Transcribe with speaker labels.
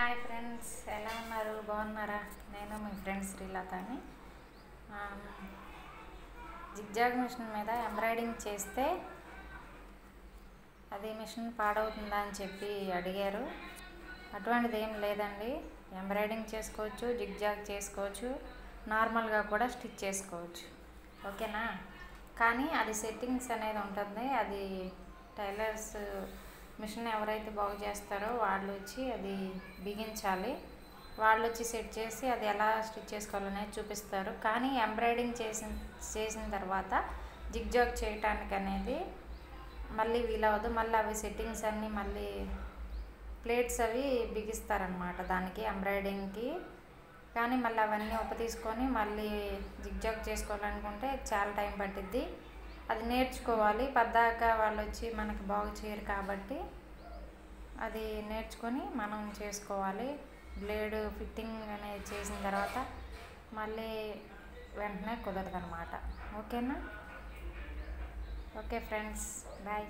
Speaker 1: Hi friends, ఎలా ఉన్నారు? బాగున్నారా? నేను మీ ఫ్రెండ్స్ శ్రీలతని. జిగ్జాగ్ మిషన్ మీద ఎంబ్రాయిడింగ్ చేస్తే అది మిషన్ పాడవుతుందా అని చెప్పి అడిగారు. అటువంటిది ఏం లేదండి. ఎంబ్రాయిడింగ్ చేసుకోవచ్చు, జిగ్జాగ్ చేసుకోవచ్చు, నార్మల్గా కూడా స్టిచ్ చేసుకోవచ్చు. ఓకేనా? కానీ అది సెట్టింగ్స్ అనేది ఉంటుంది. అది టైలర్స్ మిషన్ ఎవరైతే బాగు చేస్తారో వాళ్ళు వచ్చి అది బిగించాలి. వాళ్ళు వచ్చి సెట్ చేసి అది ఎలా స్టిచ్ చేసుకోవాలనేది చూపిస్తారు. కానీ ఎంబ్రాయిడింగ్ చేసిన తర్వాత జిగ్జాగ్ చేయటానికి అనేది మళ్ళీ వీలవదు. మళ్ళీ అవి సెట్టింగ్స్ అన్నీ మళ్ళీ ప్లేట్స్ అవి బిగిస్తారనమాట దానికి ఎంబ్రాయిడింగ్కి. కానీ మళ్ళీ అవన్నీ తీసుకొని మళ్ళీ జిగ్జాగ్ చేసుకోవాలనుకుంటే చాలా టైం పట్టిద్ది. అది నేర్చుకోవాలి. పద్దాక వాళ్ళు వచ్చి మనకు బాగు చేయరు కాబట్టి అది నేర్చుకొని మనం చేసుకోవాలి. బ్లేడ్ ఫిట్టింగ్ అనేది చేసిన తర్వాత మళ్ళీ వెంటనే కుదరదు అనమాట. ఓకేనా? Okay friends, bye.